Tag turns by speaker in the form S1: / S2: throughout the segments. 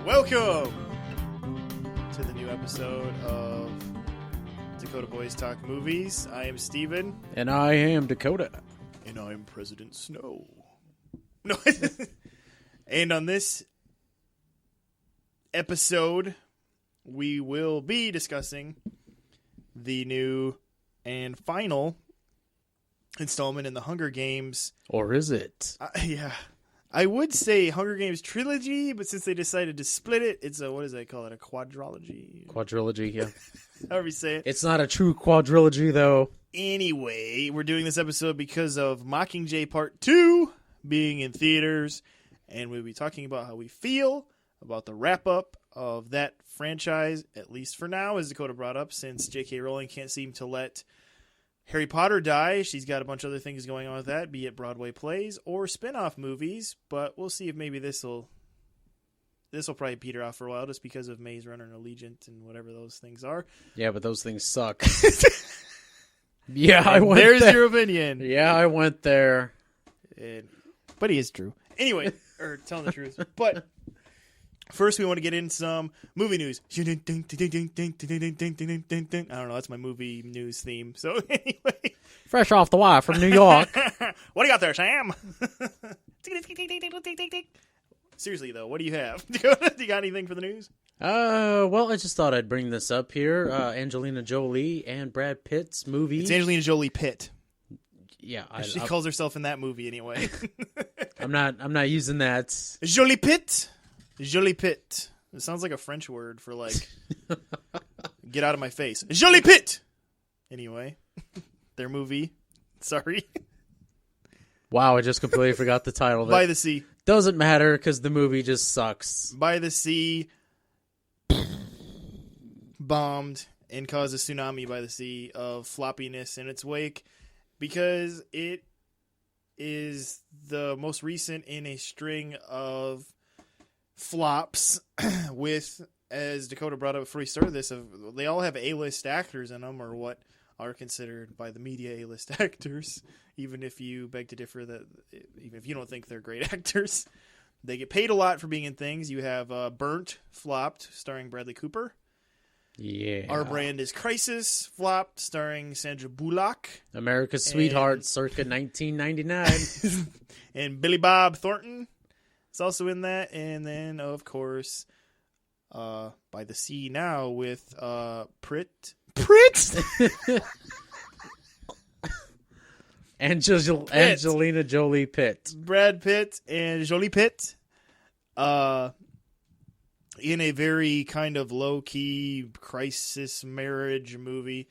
S1: Welcome to the new episode of Dakota Boys Talk Movies. I am Steven.
S2: And I am Dakota.
S1: And I'm President Snow. No. And on this episode, we will be discussing the new and final installment in the Hunger Games.
S2: Or is it?
S1: Yeah. I would say Hunger Games trilogy, but since they decided to split it, it's a, what does they call it? A quadrilogy?
S2: Quadrilogy, yeah.
S1: However you say it.
S2: It's not a true quadrilogy, though.
S1: Anyway, we're doing this episode because of Mockingjay Part 2 being in theaters, and we'll be talking about how we feel about the wrap-up of that franchise, at least for now, as Dakota brought up, since J.K. Rowling can't seem to let Harry Potter die. She's got a bunch of other things going on with that, be it Broadway plays or spin-off movies, but we'll see if maybe this will probably peter off for a while just because of Maze Runner and Allegiant and whatever those things are.
S2: Yeah, but those things suck. Yeah, I went
S1: There's
S2: there.
S1: your opinion.
S2: Yeah, I went there.
S1: But he is true. Anyway, or telling the truth. But first, we want to get in some movie news. I don't know. That's my movie news theme. So anyway.
S2: Fresh off the wire from New York.
S1: What do you got there, Sam? Seriously, though, what do you have? Do you got anything for the news?
S2: Well, I just thought I'd bring this up here. Angelina Jolie and Brad Pitt's movie.
S1: It's Angelina Jolie Pitt.
S2: Yeah,
S1: she calls herself in that movie anyway.
S2: I'm not using that.
S1: Jolie Pitt. Jolie Pitt. It sounds like a French word for like, get out of my face. Jolie Pitt. Anyway, their movie. Sorry.
S2: Wow, I just completely forgot the title of it.
S1: By the Sea.
S2: Doesn't matter because the movie just sucks.
S1: By the Sea bombed and caused a tsunami by the sea of floppiness in its wake because it is the most recent in a string of flops with, as Dakota brought up before we started this, they all have A-list actors in them, or what are considered by the media A-list actors, even if you beg to differ that, even if you don't think they're great actors. They get paid a lot for being in things. You have Burnt, flopped, starring Bradley Cooper.
S2: Yeah.
S1: Our Brand is Crisis, flopped, starring Sandra Bullock.
S2: America's Sweetheart, circa 1999.
S1: And Billy Bob Thornton is also in that. And then, of course, By the Sea now with Pritt?
S2: Angelina Jolie Pitt.
S1: Brad Pitt and Jolie Pitt. In a very kind of low-key crisis marriage movie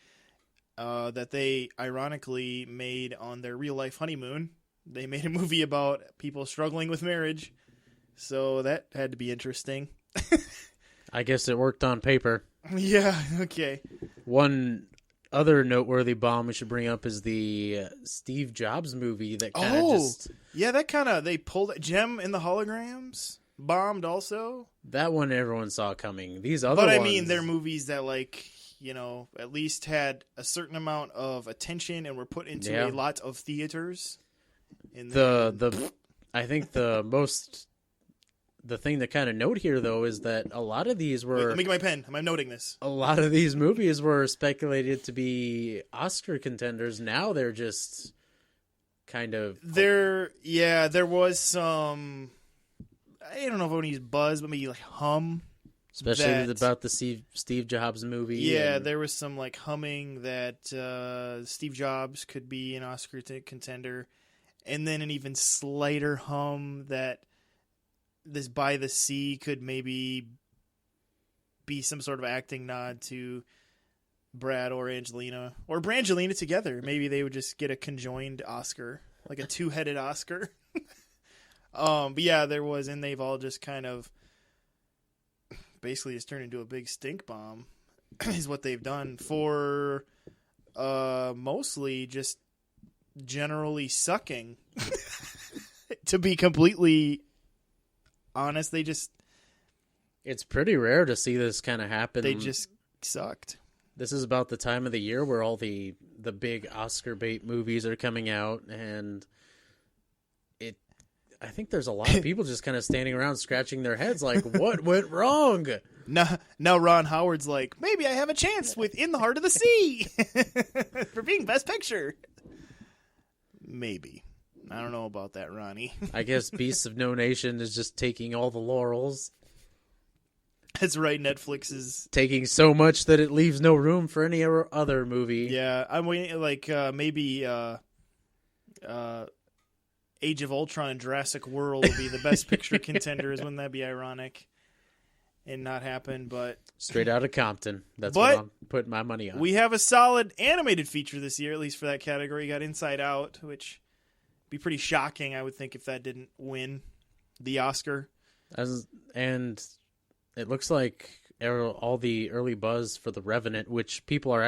S1: that they ironically made on their real-life honeymoon. They made a movie about people struggling with marriage. So that had to be interesting.
S2: I guess it worked on paper.
S1: Yeah, okay.
S2: One other noteworthy bomb we should bring up is the Steve Jobs movie that kind of just...
S1: Yeah, that kind of... They pulled... Gem in the Holograms bombed also.
S2: That one everyone saw coming. These other
S1: ones...
S2: But
S1: I mean, they're movies that, like, you know, at least had a certain amount of attention and were put into a lot of theaters.
S2: I think the thing to kind of note here, though, is that a lot of these were...
S1: Wait, let me get my pen. I'm noting this.
S2: A lot of these movies were speculated to be Oscar contenders. Now they're just kind of... There
S1: was some... I don't know if I want to use buzz, but maybe like hum.
S2: Especially about the Steve Jobs movie.
S1: Yeah, there was some like humming that Steve Jobs could be an Oscar contender. And then an even slighter hum that this By the Sea could maybe be some sort of acting nod to Brad or Angelina. Or Brangelina together. Maybe they would just get a conjoined Oscar. Like a two-headed Oscar. But yeah, there was, and they've all just kind of basically just turned into a big stink bomb is what they've done for mostly just generally sucking. To be completely honest,
S2: it's pretty rare to see this kind of happen.
S1: They just sucked.
S2: This is about the time of the year where all the big Oscar bait movies are coming out, and I think there's a lot of people just kind of standing around scratching their heads like, what went wrong?
S1: Now Ron Howard's like, maybe I have a chance with In the Heart of the Sea for being Best Picture. Maybe. I don't know about that, Ronnie.
S2: I guess Beasts of No Nation is just taking all the laurels.
S1: That's right, Netflix is...
S2: taking so much that it leaves no room for any other movie.
S1: Yeah, I'm waiting, like, maybe Age of Ultron and Jurassic World will be the Best Picture contenders. Wouldn't that be ironic? And not happen, but...
S2: Straight out of Compton. That's what I'm putting my money on.
S1: We have a solid animated feature this year, at least for that category. You got Inside Out, which would be pretty shocking, I would think, if that didn't win the Oscar.
S2: And it looks like all the early buzz for The Revenant, which people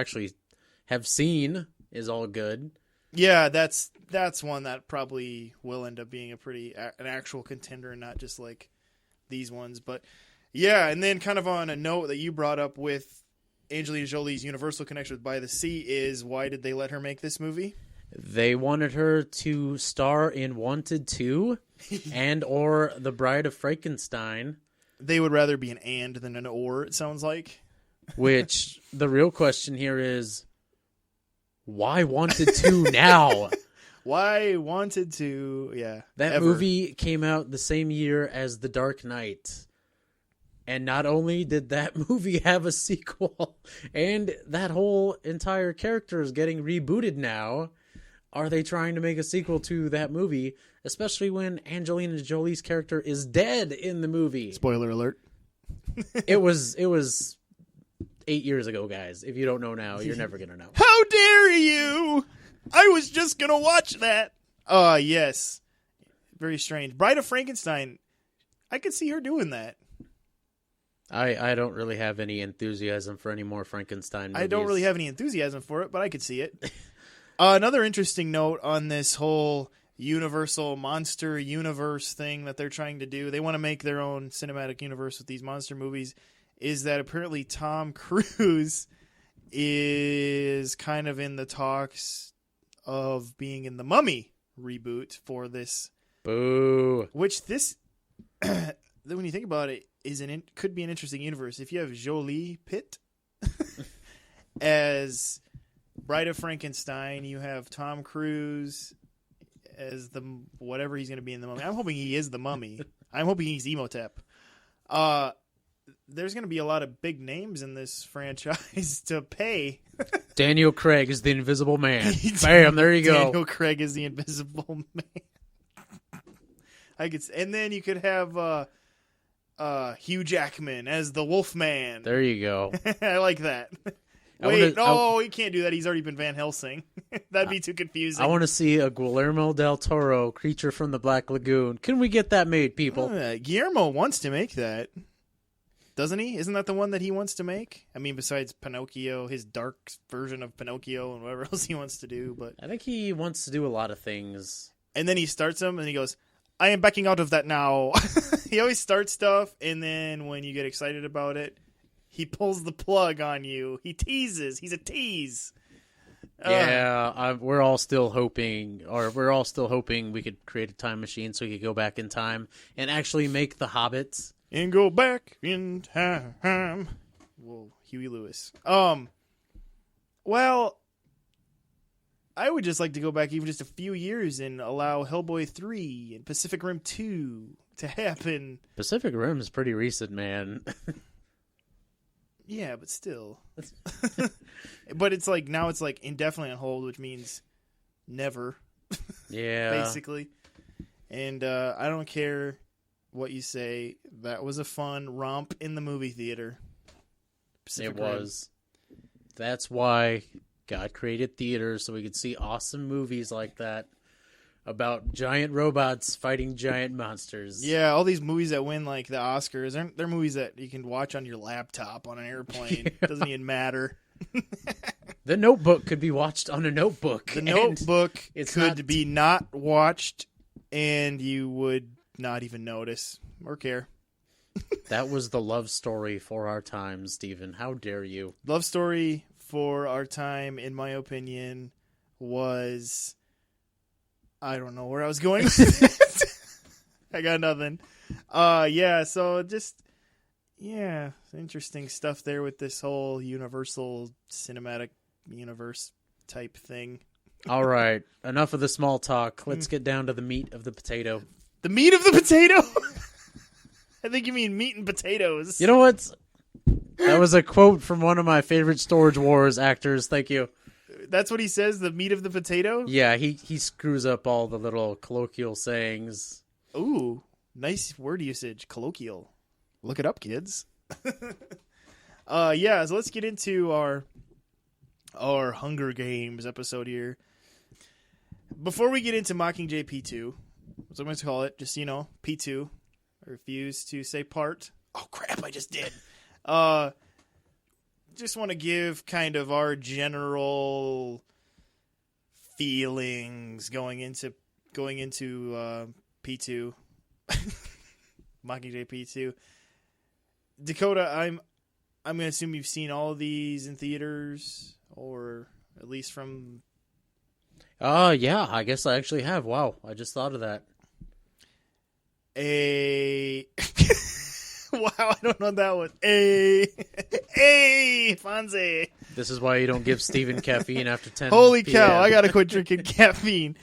S2: have seen, is all good.
S1: Yeah, that's one that probably will end up being an actual contender and not just like these ones. But yeah, and then kind of on a note that you brought up with Angelina Jolie's Universal connection with By the Sea is, why did they let her make this movie?
S2: They wanted her to star in Wanted 2 and or The Bride of Frankenstein.
S1: They would rather be an and than an or, it sounds like.
S2: Which, the real question here is, why Wanted 2 now?
S1: Why Wanted 2, yeah.
S2: That movie came out the same year as The Dark Knight. And not only did that movie have a sequel, and that whole entire character is getting rebooted now, are they trying to make a sequel to that movie, especially when Angelina Jolie's character is dead in the movie?
S1: Spoiler alert.
S2: It was 8 years ago, guys. If you don't know now, you're never going to know.
S1: How dare you! I was just going to watch that. Yes. Very strange. Bride of Frankenstein, I could see her doing that.
S2: I don't really have any enthusiasm for any more Frankenstein movies.
S1: I don't really have any enthusiasm for it, but I could see it. Another interesting note on this whole Universal Monster Universe thing that they're trying to do, they want to make their own cinematic universe with these monster movies, is that apparently Tom Cruise is kind of in the talks of being in the Mummy reboot for this.
S2: Boo.
S1: Which this, when you think about it, could be an interesting universe. If you have Jolie Pitt as Bride of Frankenstein, you have Tom Cruise as the whatever he's going to be in the Mummy. I'm hoping he is the Mummy. I'm hoping he's Emotep. There's going to be a lot of big names in this franchise to pay.
S2: Daniel Craig is the Invisible Man. Bam, there you go.
S1: Daniel Craig is the Invisible Man. And then you could have Hugh Jackman as the Wolfman.
S2: There you go.
S1: I like that. He can't do that. He's already been Van Helsing. That'd be too confusing.
S2: I want to see a Guillermo del Toro, Creature from the Black Lagoon. Can we get that made, people?
S1: Guillermo wants to make that. Doesn't he? Isn't that the one that he wants to make? I mean, besides Pinocchio, his dark version of Pinocchio and whatever else he wants to do. But
S2: I think he wants to do a lot of things.
S1: And then he starts them and he goes, I am backing out of that now. He always starts stuff, and then when you get excited about it, he pulls the plug on you. He teases. He's a tease.
S2: Yeah, we're all still hoping we could create a time machine so we could go back in time and actually make The Hobbit.
S1: And go back in time. Whoa, Huey Lewis. Well, I would just like to go back even just a few years and allow Hellboy 3 and Pacific Rim 2 to happen.
S2: Pacific Rim is pretty recent, man.
S1: Yeah, but still. But it's like, now it's like indefinitely on hold, which means never.
S2: Yeah.
S1: Basically. And I don't care what you say. That was a fun romp in the movie theater.
S2: It was. That's why God created theaters, so we could see awesome movies like that about giant robots fighting giant monsters.
S1: Yeah, all these movies that win like the Oscars, they're movies that you can watch on your laptop on an airplane. It doesn't even matter.
S2: The Notebook could be watched on a notebook.
S1: The Notebook could be not watched, and you would not even notice or care.
S2: That was the love story for our time, Stephen. How dare you?
S1: Love story for our time, in my opinion, was... I don't know where I was going with it. I got nothing. Yeah, so just interesting stuff there with this whole universal cinematic universe type thing.
S2: All right, enough of the small talk. Let's get down to the meat of the potato.
S1: The meat of the potato? I think you mean meat and potatoes.
S2: You know what? That was a quote from one of my favorite Storage Wars actors. Thank you.
S1: That's what he says, the meat of the potato?
S2: Yeah, he screws up all the little colloquial sayings.
S1: Ooh, nice word usage. Colloquial. Look it up, kids. Yeah, so let's get into our Hunger Games episode here. Before we get into Mockingjay P2, as I'm going to call it, just, P2. I refuse to say part. Oh, crap, I just did. Just want to give kind of our general feelings going into P2. Mockingjay P2. Dakota, I'm going to assume you've seen all of these in theaters, or at least from...
S2: Yeah, I guess I actually have. Wow, I just thought of that.
S1: Wow, I don't know that one. Fonzie.
S2: This is why you don't give Steven caffeine after 10
S1: Holy
S2: PM.
S1: cow, I gotta quit drinking caffeine.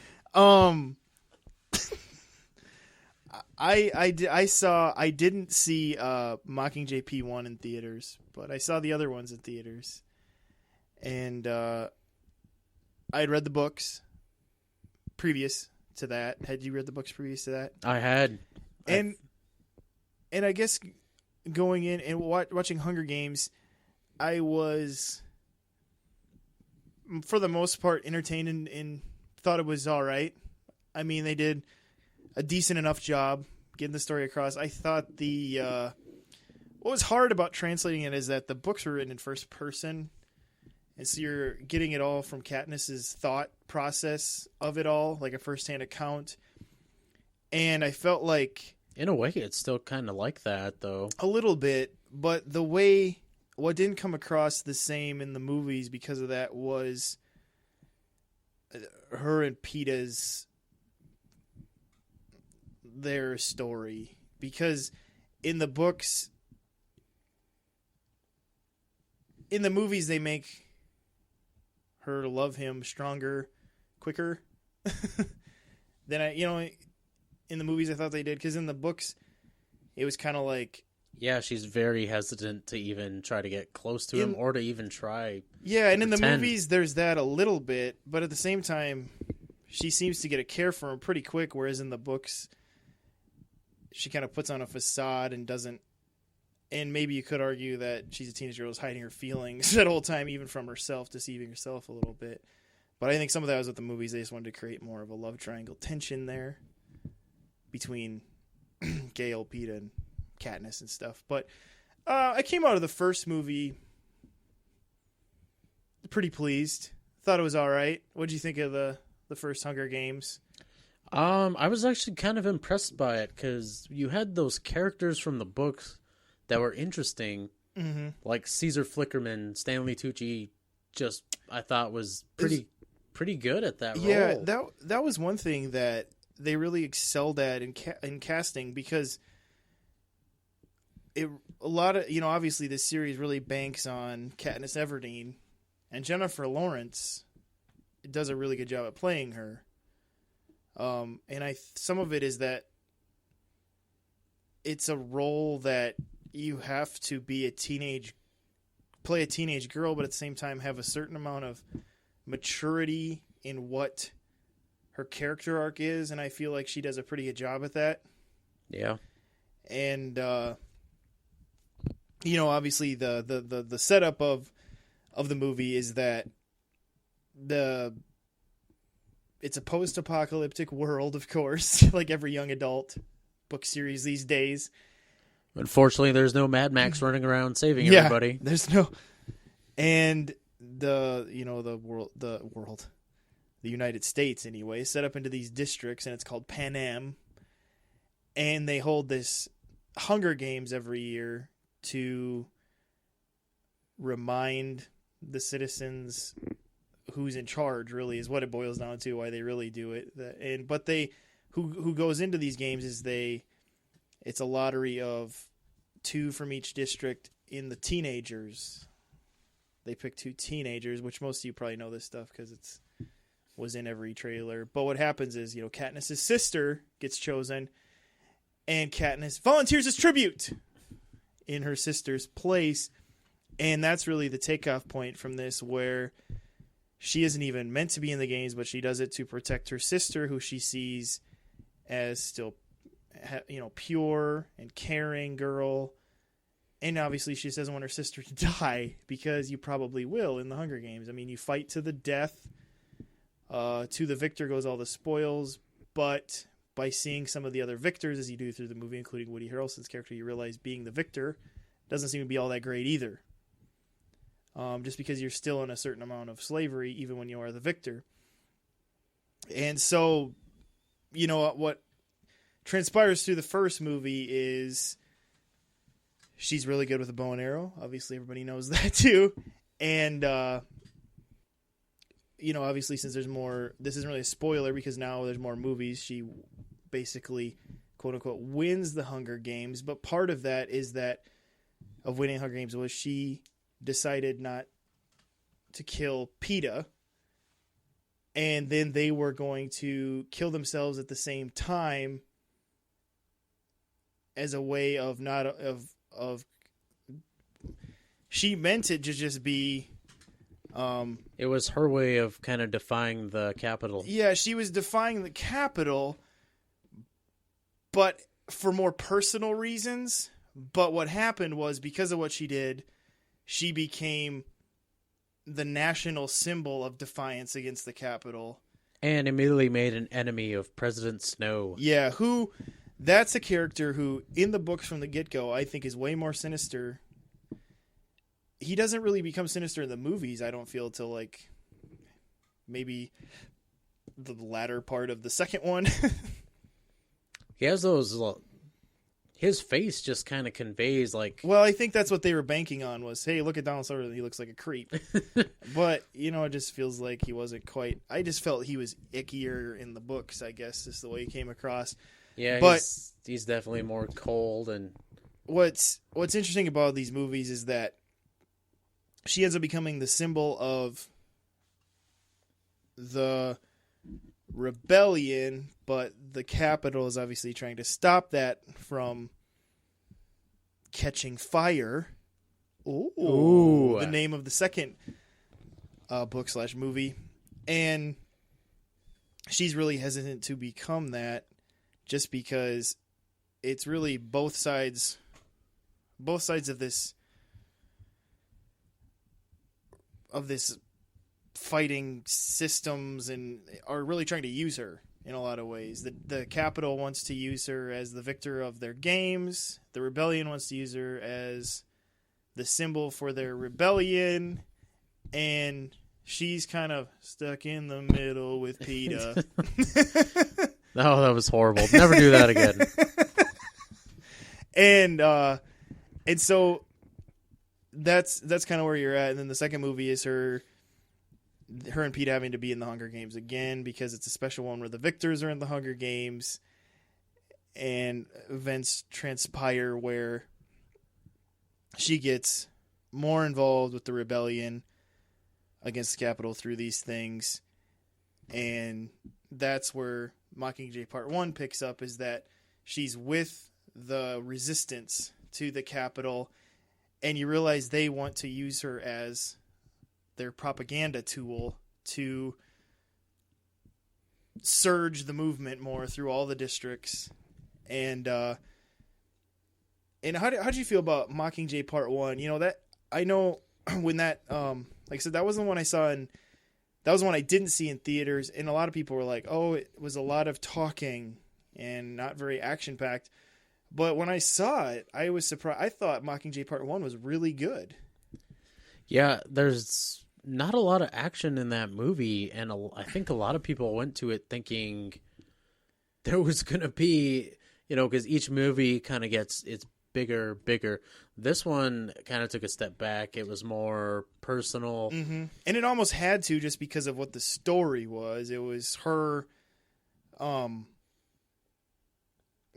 S1: I didn't see Mockingjay P1 in theaters, but I saw the other ones in theaters. And I had read the books previous to that. Had you read the books previous to that?
S2: I had.
S1: And I guess going in and watching Hunger Games, I was, for the most part, entertained and thought it was all right. I mean, they did a decent enough job getting the story across. I thought what was hard about translating it is that the books were written in first person, and so you're getting it all from Katniss's thought process of it all, like a first-hand account. And I felt like...
S2: In a way, it's still kind of like that, though.
S1: A little bit, but what didn't come across the same in the movies because of that was her and Peeta's their story. Because in the books, in the movies, they make her love him stronger, quicker than in the movies I thought they did. Because in the books, it was kind of like...
S2: Yeah, she's very hesitant to even try to get close to him or to even try.
S1: Yeah, and in the
S2: pretend.
S1: movies, there's that a little bit. But at the same time, she seems to get a care for him pretty quick. Whereas in the books, she kind of puts on a facade and doesn't... And maybe you could argue that she's a teenage girl who's hiding her feelings that whole time, even from herself, deceiving herself a little bit. But I think some of that was with the movies. They just wanted to create more of a love triangle tension there between Gale, Peeta, and Katniss and stuff. But I came out of the first movie pretty pleased. Thought it was all right. What did you think of the first Hunger Games?
S2: I was actually kind of impressed by it because you had those characters from the books that were interesting, like Caesar Flickerman, Stanley Tucci. Just I thought was pretty good at that role.
S1: Yeah, that was one thing that they really excelled at in casting, because obviously this series really banks on Katniss Everdeen, and Jennifer Lawrence does a really good job at playing her. And some of it is that it's a role that you have to be play a teenage girl, but at the same time have a certain amount of maturity in what her character arc is, and I feel like she does a pretty good job at that.
S2: Yeah.
S1: And obviously the setup of the movie is that it's a post-apocalyptic world, of course, like every young adult book series these days.
S2: Unfortunately, there's no Mad Max running around saving everybody.
S1: There's no, and the United States anyway, set up into these districts, and it's called Pan Am, and they hold this Hunger Games every year to remind the citizens who's in charge. Really, is what it boils down to. Why they really do it, but they who goes into these games is it's a lottery of 2 from each district in the teenagers. They pick 2 teenagers, which most of you probably know this stuff because it's was in every trailer. But what happens is, Katniss' sister gets chosen, and Katniss volunteers as tribute in her sister's place. And that's really the takeoff point from this, where she isn't even meant to be in the games, but she does it to protect her sister, who she sees as still, pure and caring girl. And obviously she doesn't want her sister to die, because you probably will in the Hunger Games. I mean, you fight to the death. To the victor goes all the spoils, but by seeing some of the other victors, as you do through the movie, including Woody Harrelson's character, you realize being the victor doesn't seem to be all that great either. Just because you're still in a certain amount of slavery, even when you are the victor. And so, what transpires through the first movie is she's really good with a bow and arrow. Obviously, everybody knows that too. And, obviously, since there's more, this isn't really a spoiler because now there's more movies. She basically, quote unquote, wins the Hunger Games. But part of that is that of winning Hunger Games was she decided not to kill PETA. And then they were going to kill themselves at the same time as a way of she meant it to just be
S2: it was her way of kind of defying the Capitol.
S1: Yeah, she was defying the Capitol, but for more personal reasons. But what happened was, because of what she did, she became the national symbol of defiance against the Capitol.
S2: And immediately made an enemy of President Snow.
S1: Yeah, that's a character who, in the books from the get-go, I think is way more sinister. He doesn't really become sinister in the movies, I don't feel, till maybe the latter part of the second one.
S2: He has those... His face just kind of conveys
S1: Well, I think that's what they were banking on was, hey, look at Donald Sutherland, he looks like a creep. But, it just feels like he wasn't quite... I just felt he was ickier in the books, I guess, is the way he came across.
S2: Yeah,
S1: but
S2: he's definitely more cold. And
S1: what's interesting about these movies is that she ends up becoming the symbol of the rebellion, but the Capitol is obviously trying to stop that from catching fire. Ooh. The name of the second book/movie. And she's really hesitant to become that, just because it's really both sides of this fighting systems and are really trying to use her in a lot of ways. The Capitol wants to use her as the victor of their games. The rebellion wants to use her as the symbol for their rebellion. And she's kind of stuck in the middle with PETA.
S2: Oh, that was horrible. Never do that again.
S1: And so that's kind of where you're at. And then the second movie is her and Pete having to be in the Hunger Games again, because it's a special one where the victors are in the Hunger Games, and events transpire where she gets more involved with the rebellion against the Capitol through these things. And that's where Mockingjay Part 1 picks up, is that she's with the resistance to the Capitol, and you realize they want to use her as their propaganda tool to surge the movement more through all the districts. And how did you feel about Mockingjay Part 1? That I know when that like I said, that wasn't the one I saw that was one I didn't see in theaters, and a lot of people were like, oh, it was a lot of talking and not very action packed. But when I saw it, I was surprised. I thought Mockingjay Part 1 was really good.
S2: Yeah, there's not a lot of action in that movie, and I think a lot of people went to it thinking there was going to be, because each movie kind of gets its bigger. This one kind of took a step back. It was more personal.
S1: Mm-hmm. And it almost had to, just because of what the story was. It was her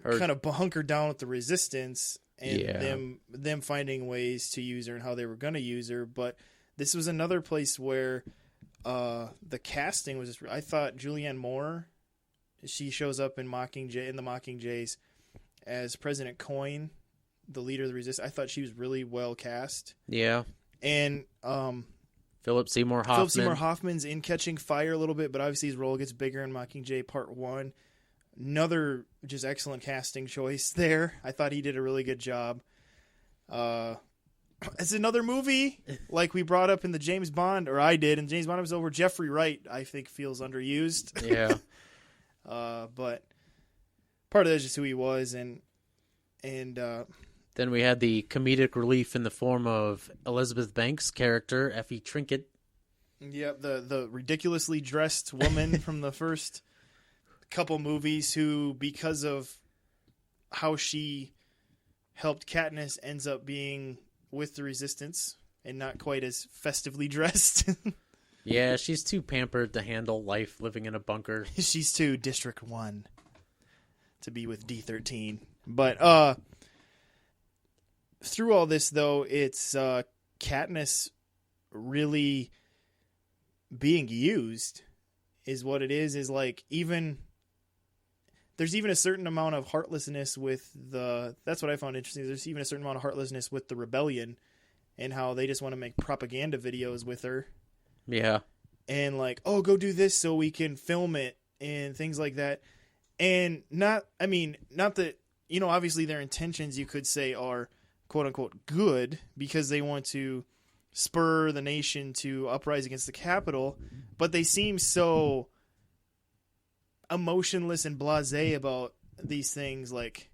S1: kind of hunkered down with the resistance and
S2: Yeah.
S1: them finding ways to use her and how they were going to use her. But this was another place where the casting was just, I thought Julianne Moore, she shows up in the Mockingjays as President Coin, the leader of the resistance. I thought she was really well cast.
S2: Yeah.
S1: And
S2: Philip Seymour
S1: Hoffman's in Catching Fire a little bit, but obviously his role gets bigger in Mockingjay Part 1. Another just excellent casting choice there. I thought he did a really good job. It's another movie like we brought up in the James Bond, or I did, in James Bond episode, where Jeffrey Wright, I think, feels underused.
S2: Yeah.
S1: But part of that is just who he was, and
S2: then we had the comedic relief in the form of Elizabeth Banks' character, Effie Trinket.
S1: Yeah, the ridiculously dressed woman from the first couple movies who, because of how she helped Katniss, ends up being with the Resistance and not quite as festively dressed.
S2: Yeah, she's too pampered to handle life living in a bunker.
S1: She's too District 1 to be with D13. But through all this, though, it's Katniss really being used is what it is like, even there's even a certain amount of heartlessness with that's what I found interesting. There's even a certain amount of heartlessness with the rebellion and how they just want to make propaganda videos with her.
S2: Yeah.
S1: And like, oh, go do this so we can film it and things like that. And not that, obviously their intentions, you could say, are quote unquote good because they want to spur the nation to uprise against the Capitol, but they seem so emotionless and blasé about these things, like,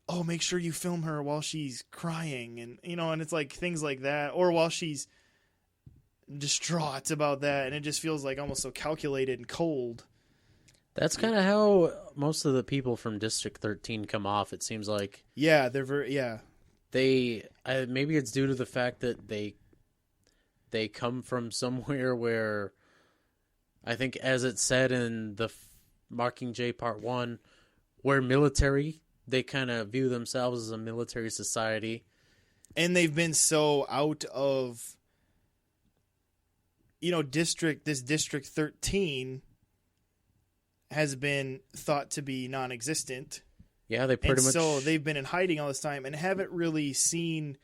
S1: oh, make sure you film her while she's crying, and and it's like things like that, or while she's distraught about that, and it just feels like almost so calculated and cold.
S2: That's kind of how most of the people from District 13 come off, it seems like.
S1: Yeah, they're very, yeah.
S2: Maybe it's due to the fact that they come from somewhere where, I think as it said in the Mockingjay Part 1, where military, they kind of view themselves as a military society.
S1: And they've been so out of, District 13 has been thought to be non-existent.
S2: Yeah, they pretty much.
S1: So they've been in hiding all this time and haven't really seen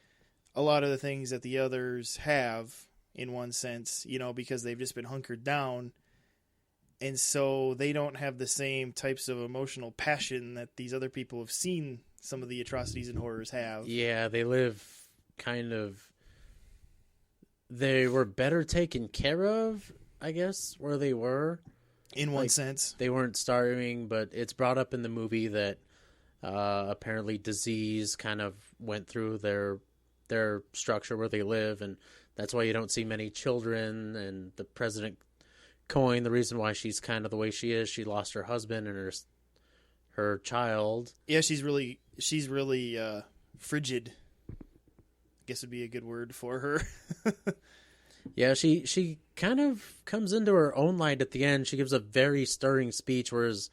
S1: a lot of the things that the others have, in one sense, because they've just been hunkered down. And so they don't have the same types of emotional passion that these other people have seen some of the atrocities and horrors have.
S2: Yeah, they live kind of. They were better taken care of, I guess, where they were.
S1: In one sense.
S2: They weren't starving, but it's brought up in the movie that apparently disease kind of went through their structure where they live, and that's why you don't see many children. And the President Coin, the reason why she's kind of the way she is, she lost her husband and her child.
S1: Yeah, she's really frigid, I guess would be a good word for her.
S2: Yeah, she kind of comes into her own light at the end. She gives a very stirring speech, whereas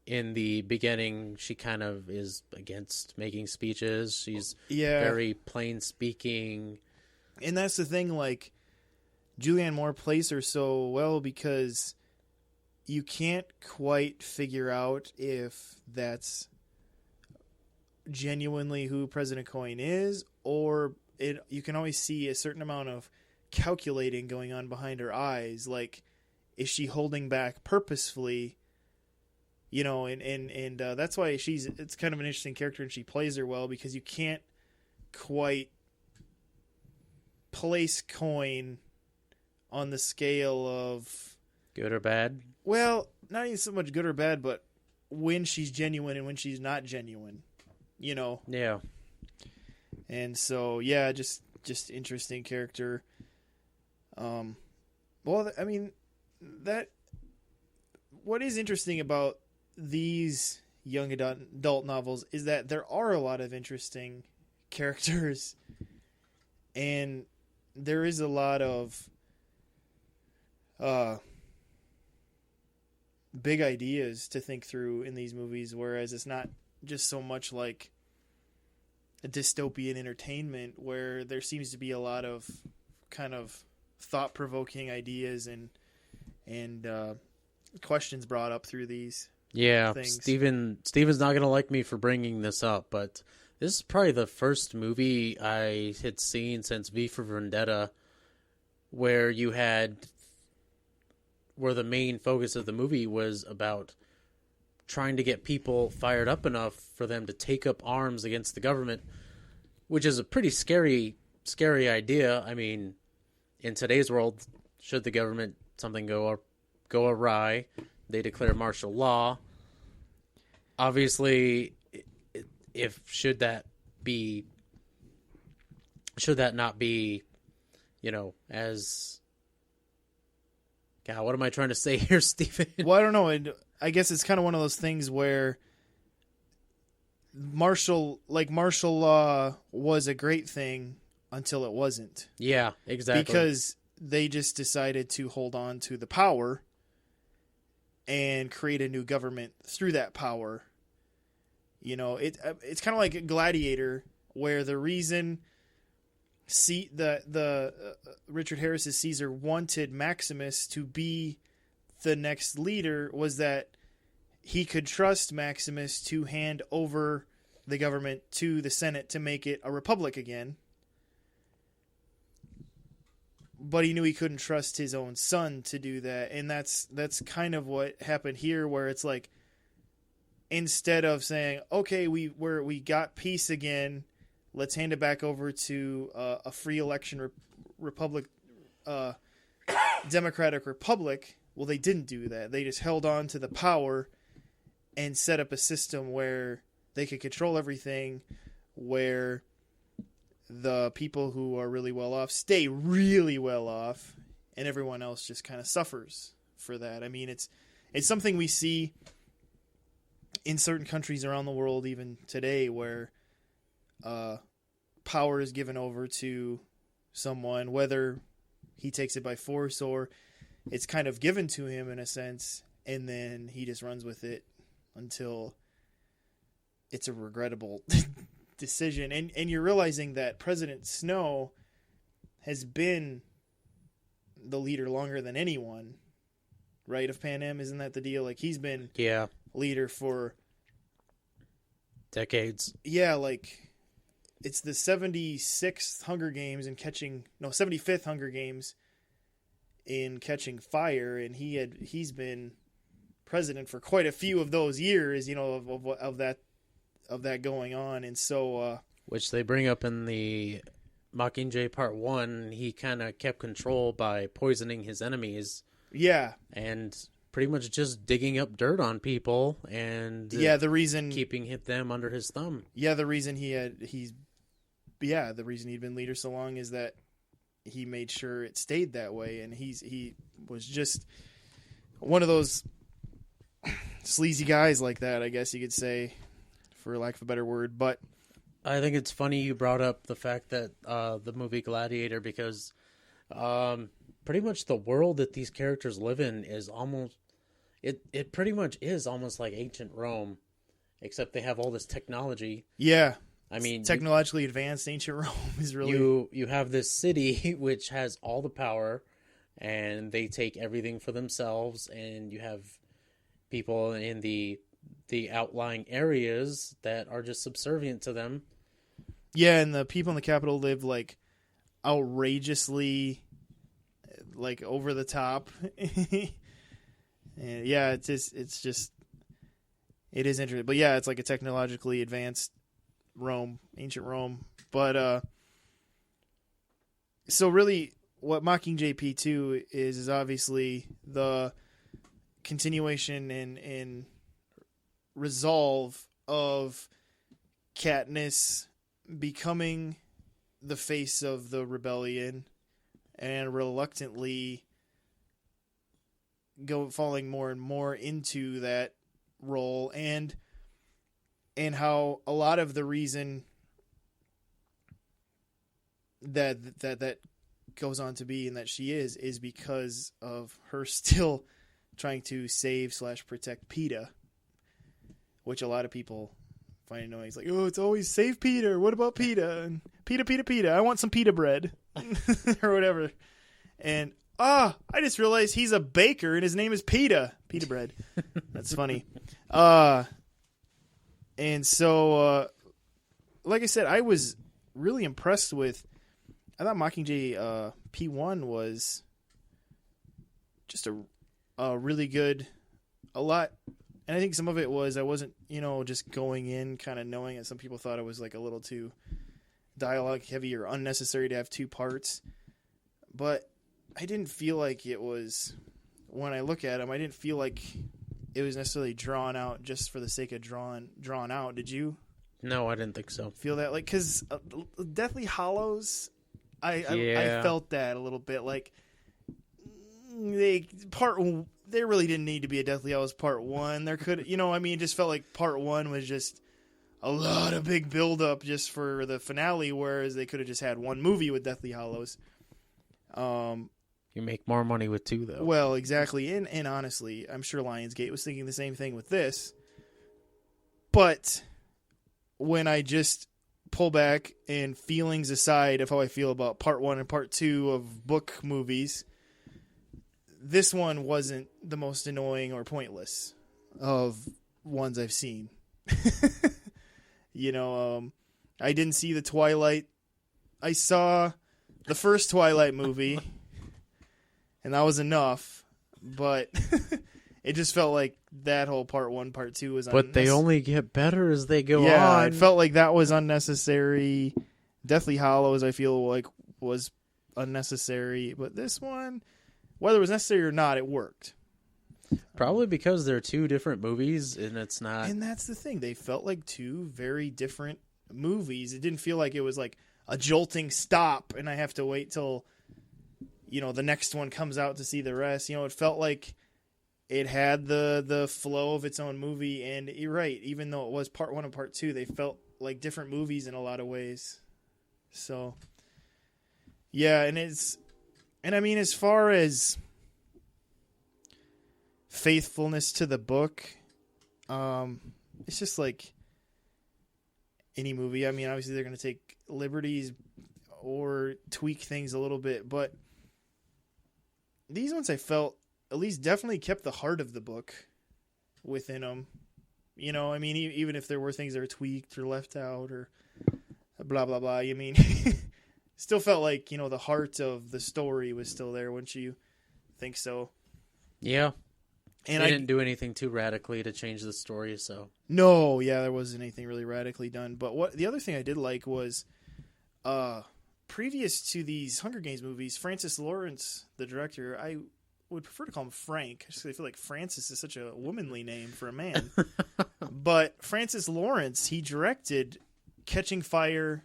S2: in the beginning she kind of is against making speeches. She's very plain speaking.
S1: And that's the thing, like, Julianne Moore plays her so well because you can't quite figure out if that's genuinely who President Coin is, or you can always see a certain amount of calculating going on behind her eyes. Like, is she holding back purposefully? And that's why it's kind of an interesting character, and she plays her well because you can't quite place Coin on the scale of
S2: good or bad.
S1: Well, not even so much good or bad, but when she's genuine and when she's not genuine,
S2: Yeah.
S1: And so, yeah, just interesting character. Well, I mean, what is interesting about these young adult novels is that there are a lot of interesting characters, and there is a lot of big ideas to think through in these movies, whereas it's not just so much like a dystopian entertainment where there seems to be a lot of kind of thought-provoking ideas and questions brought up through these things.
S2: Steven's not gonna like me for bringing this up, but this is probably the first movie I had seen since V for Vendetta where the main focus of the movie was about trying to get people fired up enough for them to take up arms against the government, which is a pretty scary idea. I mean, in today's world, should the government something go awry, they declare martial law. Obviously, should that not be, as God, what am I trying to say here, Stephen?
S1: Well, I don't know. I guess it's kind of one of those things where martial law was a great thing until it wasn't.
S2: Yeah, exactly.
S1: Because they just decided to hold on to the power and create a new government through that power. It's kind of like a Gladiator, where the reason Richard Harris's Caesar wanted Maximus to be the next leader was that he could trust Maximus to hand over the government to the Senate to make it a republic again. But he knew he couldn't trust his own son to do that, and that's kind of what happened here, where it's like, instead of saying, okay, we got peace again, let's hand it back over to a free election republic, democratic republic. Well, they didn't do that. They just held on to the power and set up a system where they could control everything, where the people who are really well off stay really well off, and everyone else just kind of suffers for that. I mean, it's something we see in certain countries around the world even today, where power is given over to someone, whether he takes it by force or it's kind of given to him in a sense, and then he just runs with it until it's a regrettable decision. And you're realizing that President Snow has been the leader longer than anyone, right, of Pan Am? Isn't that the deal? Like, he's been leader for
S2: decades.
S1: Yeah, like, it's the 75th Hunger Games in catching fire, and he's been president for quite a few of those years, of that going on. And so
S2: which they bring up in the Mockingjay Part 1, he kind of kept control by poisoning his enemies.
S1: Yeah.
S2: And pretty much just digging up dirt on people and
S1: the reason
S2: keeping them under his thumb.
S1: Yeah, the reason he'd been leader so long is that he made sure it stayed that way, and he was just one of those sleazy guys like that, I guess you could say, for lack of a better word. But
S2: I think it's funny you brought up the fact that the movie Gladiator, because pretty much the world that these characters live in is almost it pretty much is almost like ancient Rome, except they have all this technology.
S1: Yeah.
S2: I mean,
S1: technologically advanced ancient Rome is really...
S2: You have this city which has all the power, and they take everything for themselves, and you have people in the outlying areas that are just subservient to them.
S1: Yeah, and the people in the capital live, like, outrageously, like, over the top. And yeah, it is interesting. But yeah, it's like a technologically advanced Rome, ancient Rome. But so really what Mockingjay P2 is obviously the continuation and resolve of Katniss becoming the face of the rebellion and reluctantly falling more and more into that role, and how a lot of the reason that goes on to be and that she is because of her still trying to save / protect PETA, which a lot of people find it annoying. He's like, oh, it's always save Peter. What about PETA? And PETA. I want some pita bread or whatever. And I just realized he's a baker and his name is Pita bread. That's funny. And so, like I said, I was really impressed with. I thought Mockingjay P1 was just a really good, a lot. And I think some of it was I wasn't, just going in kind of knowing it. Some people thought it was like a little too dialogue heavy or unnecessary to have 2 parts. But I didn't feel like it was, when I look at them, I didn't feel like it was necessarily drawn out just for the sake of drawn out. Did you?
S2: No, I didn't think so.
S1: Feel that? Like, because Deathly Hallows, I felt that a little bit. Like, they really didn't need to be a Deathly Hallows Part 1. There could, it just felt like Part 1 was just a lot of big build-up just for the finale, whereas they could have just had one movie with Deathly Hallows.
S2: You make more money with 2, though.
S1: Well, exactly. And honestly, I'm sure Lionsgate was thinking the same thing with this. But when I just pull back and feelings aside of how I feel about Part 1 and Part 2 of book movies, this one wasn't the most annoying or pointless of ones I've seen. I didn't see the Twilight. I saw the first Twilight movie, and that was enough. But it just felt like that whole Part 1, Part 2 was
S2: But they only get better as they go on.
S1: Yeah, it felt like that was unnecessary. Deathly Hallows, I feel like, was unnecessary. But this one, whether it was necessary or not, it worked.
S2: Probably because they're 2 different movies, and it's not...
S1: And that's the thing. They felt like 2 very different movies. It didn't feel like it was like a jolting stop, and I have to wait till, the next one comes out to see the rest. It felt like it had the flow of its own movie, and you're right. Even though it was Part 1 and Part 2, they felt like different movies in a lot of ways. So, yeah, and I mean, as far as faithfulness to the book, it's just like any movie. I mean, obviously they're going to take liberties or tweak things a little bit, but these ones I felt at least definitely kept the heart of the book within them. I mean, even if there were things that were tweaked or left out or blah, blah, blah, still felt like, the heart of the story was still there, wouldn't you think so?
S2: Yeah.
S1: And
S2: they didn't do anything too radically to change the story, so...
S1: No, yeah, there wasn't anything really radically done. But the other thing I did like was, previous to these Hunger Games movies, Francis Lawrence, the director, I would prefer to call him Frank, just because I feel like Francis is such a womanly name for a man. But Francis Lawrence, he directed Catching Fire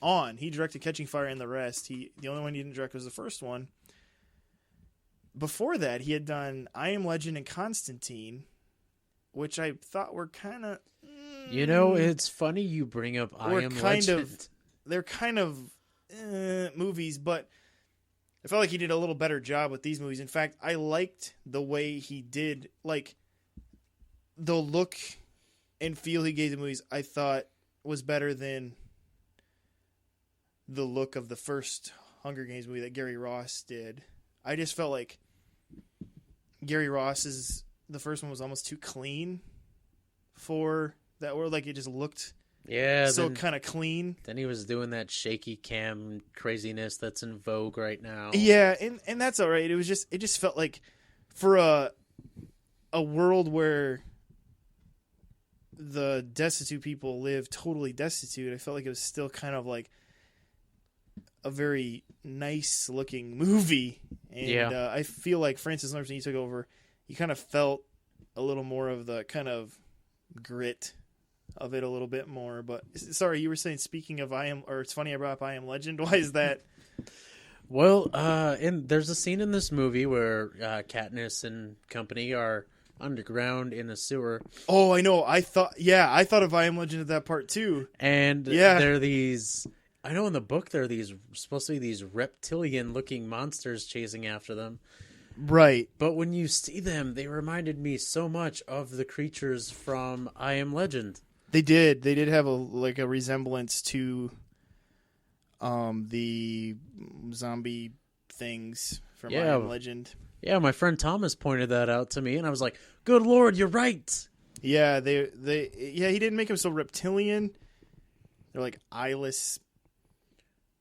S1: on. He directed Catching Fire and the rest. The only one he didn't direct was the first one. Before that, he had done I Am Legend and Constantine, which I thought were kind of...
S2: it's funny you bring up I Am Legend.
S1: They're kind of movies, but I felt like he did a little better job with these movies. In fact, I liked the way he did, like, the look and feel he gave the movies, I thought was better than the look of the first Hunger Games movie that Gary Ross did. I just felt like Gary Ross's, the first one was almost too clean for that world. Like, it just looked so kind of clean.
S2: Then he was doing that shaky cam craziness that's in vogue right now.
S1: Yeah, and that's all right. It just felt like for a world where the destitute people live totally destitute, I felt like it was still kind of like a very nice looking movie. And I feel like Francis Lawrence, when he took over, he kind of felt a little more of the kind of grit of it a little bit more. But sorry, you were saying, speaking of it's funny I brought up I Am Legend. Why is that?
S2: Well, and there's a scene in this movie where Katniss and company are underground in a sewer.
S1: Oh, I know. I thought of I Am Legend at that part too.
S2: And there are these... I know in the book there are supposed to be these reptilian-looking monsters chasing after them.
S1: Right.
S2: But when you see them, they reminded me so much of the creatures from I Am Legend.
S1: They did have a resemblance to the zombie things from I Am Legend.
S2: Yeah, my friend Thomas pointed that out to me, and I was like, "Good Lord, you're right."
S1: Yeah, he didn't make them so reptilian. They're like eyeless.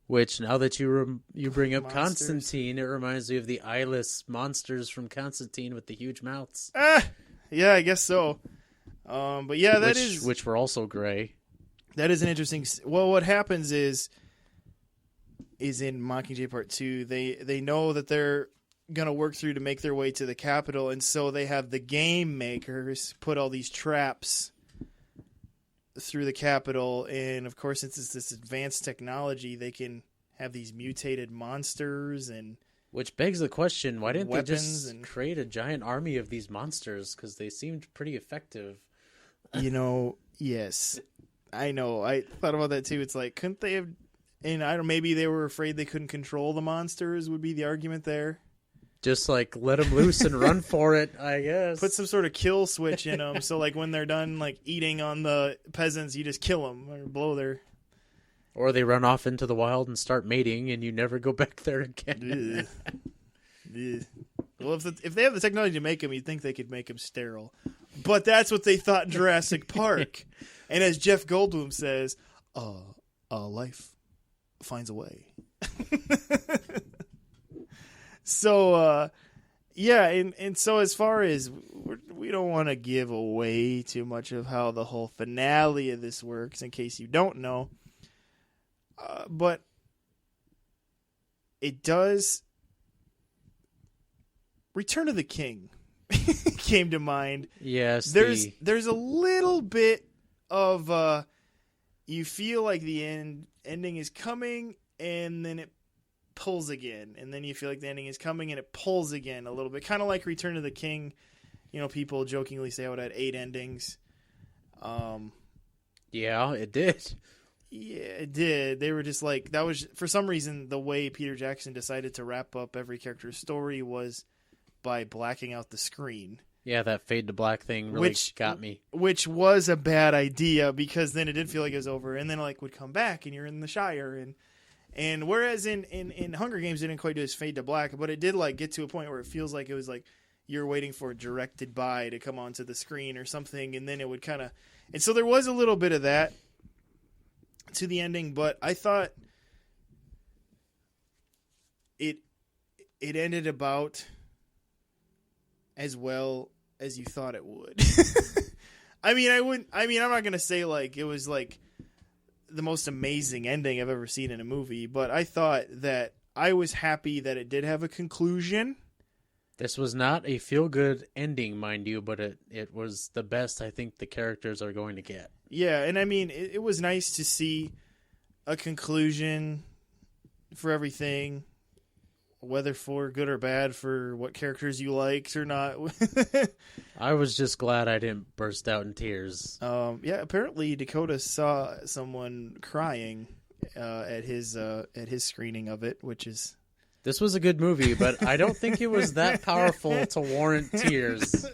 S2: Which, now that you bring up
S1: Monsters.
S2: Constantine, it reminds me of the eyeless monsters from Constantine with the huge mouths.
S1: Yeah, I guess so. But yeah,
S2: which were also gray.
S1: That is an interesting. Well, what happens is in Mockingjay Part 2, they know that they're gonna work through to make their way to the capital, and so they have the game makers put all these traps through the capital, and of course, since it's this advanced technology, they can have these mutated monsters, and
S2: which begs the question: why didn't they just
S1: create
S2: a giant army of these monsters? Because they seemed pretty effective.
S1: Yes, I know. I thought about that too. It's like, couldn't they have? And I don't. Maybe they were afraid they couldn't control the monsters. Would be the argument there.
S2: Just like let them loose and run for it, I guess.
S1: Put some sort of kill switch in them, so like when they're done like eating on the peasants, you just kill them or blow their.
S2: Or they run off into the wild and start mating, and you never go back there again.
S1: Well, if they have the technology to make them, you'd think they could make them sterile. But that's what they thought in Jurassic Park. And as Jeff Goldblum says, life finds a way. So, yeah, and so as far as we don't want to give away too much of how the whole finale of this works, in case you don't know, but it does. Return of the King came to mind.
S2: Yes,
S1: there's a little bit of you feel like the ending is coming, and then it pulls again, and then you feel like the ending is coming and it pulls again a little bit, kind of like Return of the King. People jokingly say, "Oh, it had 8 endings."
S2: Yeah, it did.
S1: Yeah, it did. They were just like, that was for some reason the way Peter Jackson decided to wrap up every character's story was by blacking out the screen.
S2: Yeah, that fade to black thing really got me.
S1: Which was a bad idea, because then it did feel like it was over, and then would come back and you're in the Shire, and whereas in Hunger Games it didn't quite do this fade to black, but it did get to a point where it feels like it was like you're waiting for directed by to come onto the screen or something, and then it would kind of, and so there was a little bit of that to the ending, but I thought it ended about as well as you thought it would. I'm not going to say it was the most amazing ending I've ever seen in a movie, but I thought that I was happy that it did have a conclusion.
S2: This was not a feel-good ending, mind you, but it was the best I think the characters are going to get.
S1: Yeah, and it was nice to see a conclusion for everything, whether for good or bad, for what characters you liked or not.
S2: I was just glad I didn't burst out in tears.
S1: Yeah, apparently Dakota saw someone crying at his screening of it, which is...
S2: This was a good movie, but I don't think it was that powerful to warrant tears.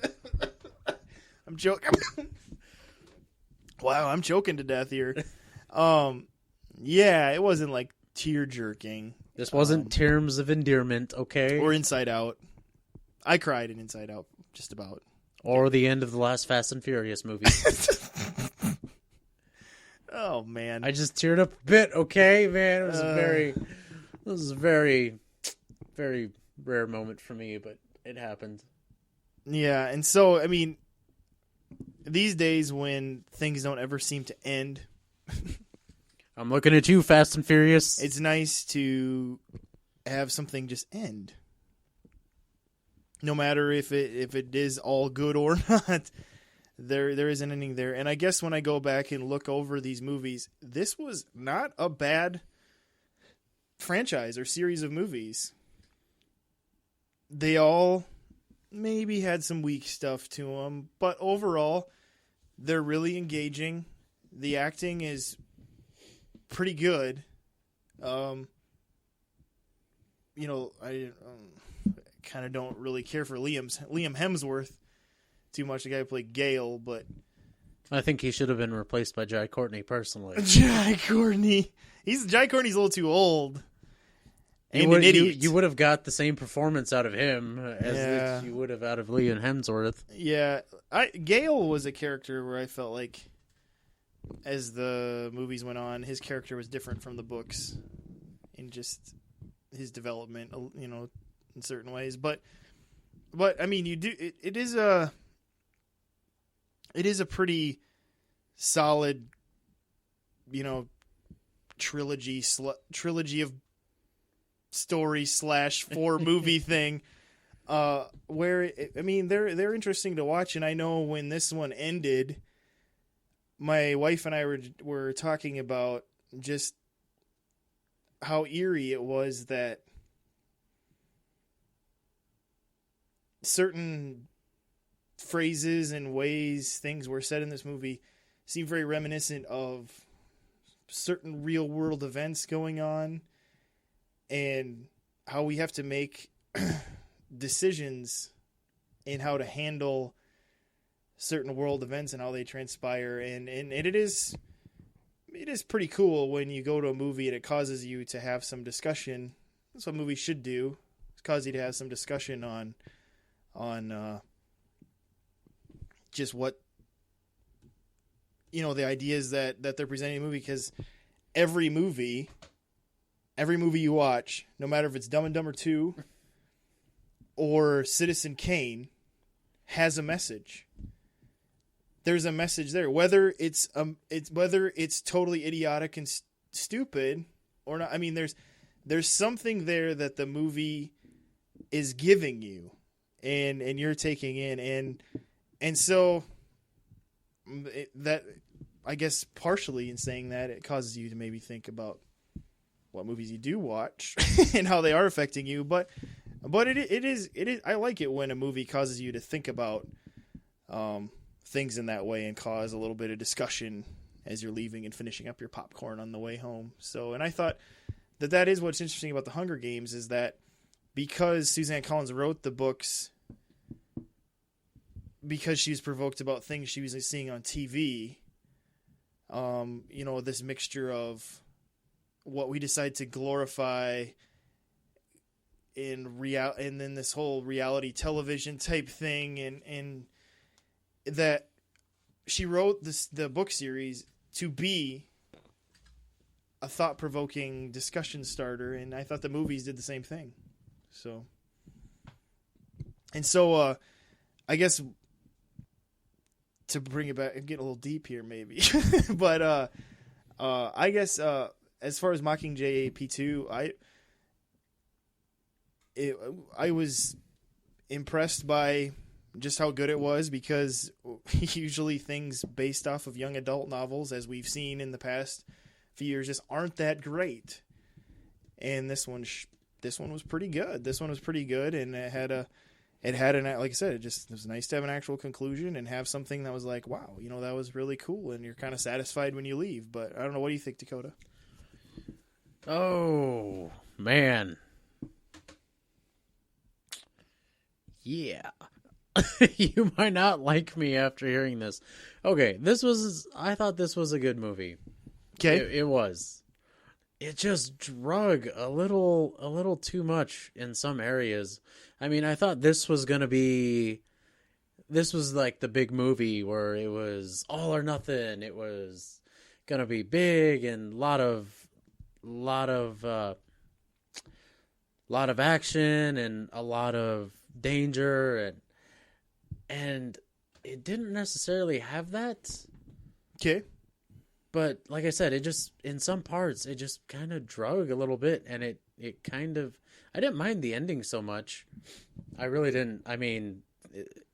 S1: I'm joking. Wow, I'm choking to death here. Yeah, it wasn't tear jerking.
S2: This wasn't Terms of Endearment, okay?
S1: Or Inside Out. I cried in Inside Out, just about.
S2: Or the end of the last Fast and Furious movie.
S1: Oh, man.
S2: I just teared up a bit, okay? Man, it was a very, very rare moment for me, but it happened.
S1: Yeah, and so, these days when things don't ever seem to end...
S2: I'm looking at you, Fast and Furious.
S1: It's nice to have something just end. No matter if it is all good or not, there is an ending there. And I guess when I go back and look over these movies, this was not a bad franchise or series of movies. They all maybe had some weak stuff to them, but overall, they're really engaging. The acting is pretty good. I kind of don't really care for Liam Hemsworth too much, the guy who played Gale, but
S2: I think he should have been replaced by Jai Courtney personally.
S1: Jai Courtney. Jai Courtney's a little too old. And an idiot.
S2: You would have got the same performance out of him as you would have out of Liam Hemsworth.
S1: Yeah. Gale was a character where I felt like, as the movies went on, his character was different from the books in just his development, you know, in certain ways. But I mean, it is a pretty solid, you know, trilogy of story / 4 movie thing, where they're interesting to watch. And I know when this one ended, my wife and I were talking about just how eerie it was that certain phrases and ways things were said in this movie seem very reminiscent of certain real world events going on, and how we have to make decisions in how to handle certain world events and how they transpire. And it is pretty cool when you go to a movie and it causes you to have some discussion. That's what movies should do. It's cause you to have some discussion on just what, you know, the ideas that they're presenting in the movie. Because every movie you watch, no matter if it's Dumb and Dumber 2 or Citizen Kane, has a message. There's a message there, whether it's totally idiotic and stupid or not. I mean, there's something there that the movie is giving you, and you're taking in, and so that, I guess, partially in saying that, it causes you to maybe think about what movies you do watch and how they are affecting you. But it is I like it when a movie causes you to think about things in that way and cause a little bit of discussion as you're leaving and finishing up your popcorn on the way home. So, and I thought that is what's interesting about the Hunger Games, is that because Suzanne Collins wrote the books, because she was provoked about things she was seeing on TV, you know, this mixture of what we decide to glorify in and then this whole reality television type thing, and that she wrote the book series to be a thought-provoking discussion starter, and I thought the movies did the same thing. So I guess to bring it back and get a little deep here, maybe, but I guess as far as Mockingjay AP2, I was impressed by just how good it was, because usually things based off of young adult novels, as we've seen in the past few years, just aren't that great. And this one was pretty good. This one was pretty good, and it had an, like I said, it was nice to have an actual conclusion and have something that was like, wow, you know, that was really cool, and you're kind of satisfied when you leave. But I don't know, what do you think, Dakota?
S2: Oh, man. Yeah. You might not like me after hearing this. Okay, I thought this was a good movie.
S1: Okay.
S2: It was. It just drug a little too much in some areas. I mean, I thought this was like the big movie where it was all or nothing. It was gonna be big and lot of action and a lot of danger, and it didn't necessarily have that.
S1: Okay.
S2: But like I said, it just, in some parts, it just kind of drug a little bit, and it kind of, I didn't mind the ending so much. I really didn't. I mean,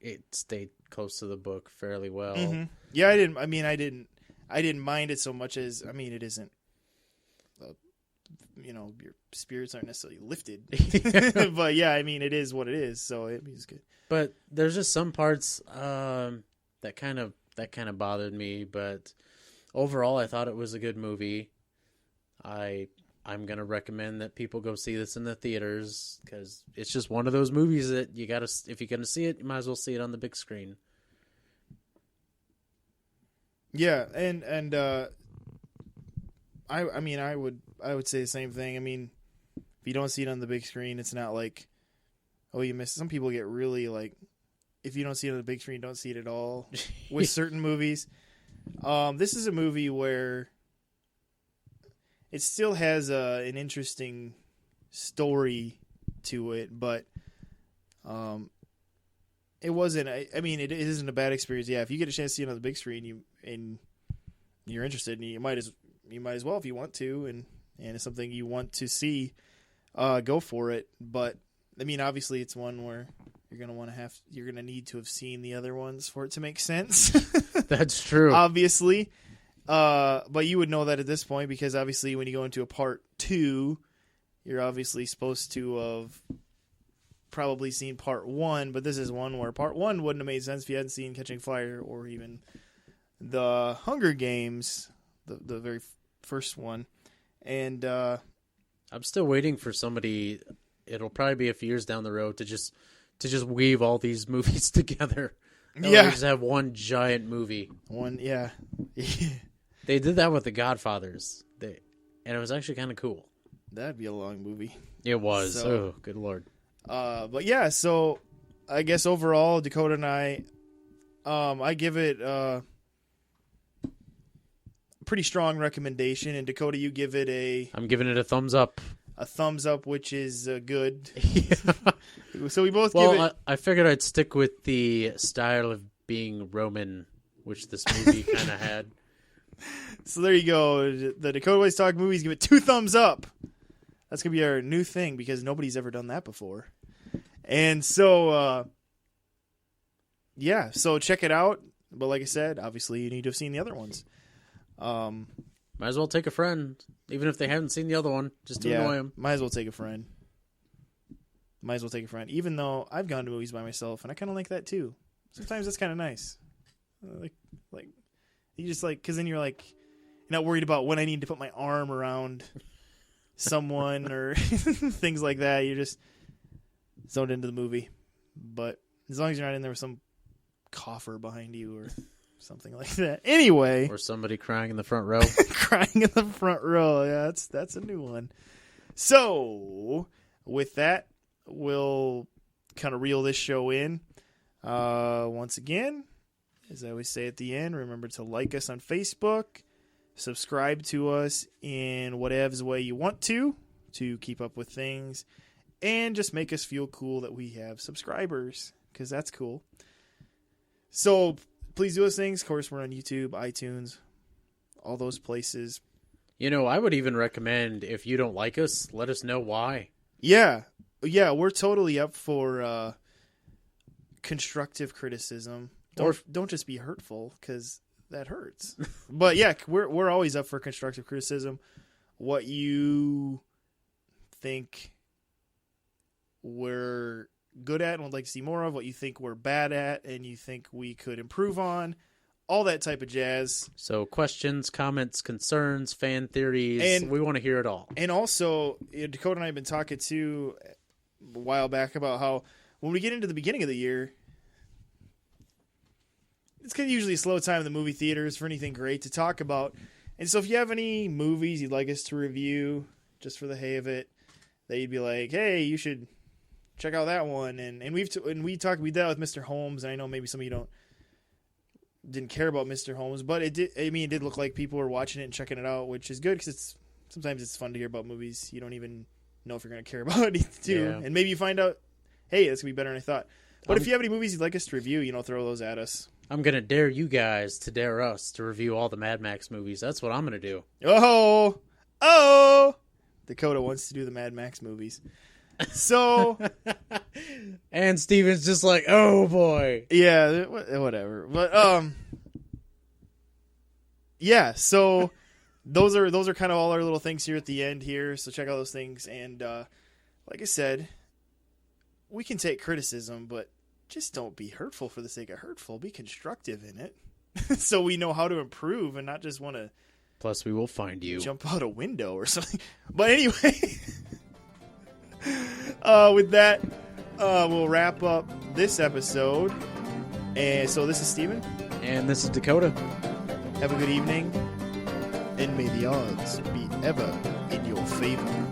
S2: it stayed close to the book fairly well.
S1: Mm-hmm. Yeah, I didn't mind it so much as, I mean, it isn't, you know, your spirits aren't necessarily lifted. But yeah, I mean, it is what it is, so it means good. But
S2: there's just some parts that kind of bothered me, but overall, I thought it was a good movie. I'm gonna recommend that people go see this in the theaters, because it's just one of those movies that if you're gonna see it, you might as well see it on the big screen.
S1: Yeah, and I mean I would say the same thing. I mean, if you don't see it on the big screen, it's not like, oh, you missed. Some people get really like, if you don't see it on the big screen, you don't see it at all with certain movies. This is a movie where it still has an interesting story to it, but it wasn't. I mean, it isn't a bad experience. Yeah, if you get a chance to see it on the big screen, you're interested, and you might as well if you want to, and it's something you want to see, go for it. But I mean, obviously, it's one where you're gonna need to have seen the other ones for it to make sense.
S2: That's true.
S1: Obviously, but you would know that at this point because obviously, when you go into a part 2, you're obviously supposed to have probably seen part 1. But this is one where part 1 wouldn't have made sense if you hadn't seen Catching Fire or even the Hunger Games, the very first one. And
S2: I'm still waiting for somebody. It'll probably be a few years down the road to just weave all these movies together.
S1: Yeah,
S2: just have one giant movie.
S1: Yeah.
S2: They did that with The Godfathers, and it was actually kind of cool.
S1: That'd be a long movie.
S2: It was. Oh, good lord.
S1: But yeah, so I guess overall, Dakota and I give it a pretty strong recommendation. And Dakota, you give it
S2: I'm giving it a thumbs up.
S1: A thumbs up, which is good.
S2: Yeah.
S1: So we both give it.
S2: I figured I'd stick with the style of being Roman, which this movie kind of had.
S1: So there you go. The Dakota Boys Talk movies give it 2 thumbs up. That's going to be our new thing because nobody's ever done that before. And so, yeah, so check it out. But like I said, obviously you need to have seen the other ones.
S2: Might as well take a friend, even if they haven't seen the other one, just to annoy them.
S1: Might as well take a friend. Even though I've gone to movies by myself, and I kind of like that too. Sometimes that's kind of nice. Like you just like, because then you're like, you're not worried about when I need to put my arm around someone or things like that. You're just zoned into the movie. But as long as you're not in there with some cougher behind you or something like that. Anyway.
S2: Or somebody crying in the front row.
S1: Crying in the front row. Yeah, that's a new one. So, with that, we'll kind of reel this show in. Once again, as I always say at the end, remember to like us on Facebook, subscribe to us in whatever way you want to keep up with things, and just make us feel cool that we have subscribers, because that's cool. So, please do those things. Of course, we're on YouTube, iTunes, all those places.
S2: You know, I would even recommend, if you don't like us, let us know why.
S1: Yeah, we're totally up for constructive criticism. Don't just be hurtful, because that hurts. But yeah, we're always up for constructive criticism. What you think we're good at and would like to see more of, what you think we're bad at and you think we could improve on, all that type of jazz.
S2: So questions, comments, concerns, fan theories, and we want to hear it all.
S1: And also, Dakota and I have been talking to a while back about how when we get into the beginning of the year, it's usually a slow time in the movie theaters for anything great to talk about. And so if you have any movies you'd like us to review just for the hay of it, that you'd be like, hey, you should check out that one. And we did that with Mr. Holmes, and I know maybe some of you didn't care about Mr. Holmes, but it did look like people were watching it and checking it out, which is good because sometimes it's fun to hear about movies you don't even know if you're going to care about it too. Yeah. And maybe you find out, hey, that's going to be better than I thought. But if you have any movies you'd like us to review, throw those at us.
S2: I'm going to dare you guys to dare us to review all the Mad Max movies. That's what I'm going to do.
S1: Oh! Dakota wants to do the Mad Max movies. So...
S2: and Steven's just like, oh boy.
S1: Yeah, whatever. But, yeah, so those are kind of all our little things here at the end here. So check out those things. And like I said, we can take criticism, but just don't be hurtful for the sake of hurtful. Be constructive in it. So we know how to improve and not just want to...
S2: Plus, we will find you.
S1: Jump out a window or something. But anyway, with that, we'll wrap up this episode. And so this is Steven.
S2: And this is Dakota.
S1: Have a good evening, and may the odds be ever in your favor.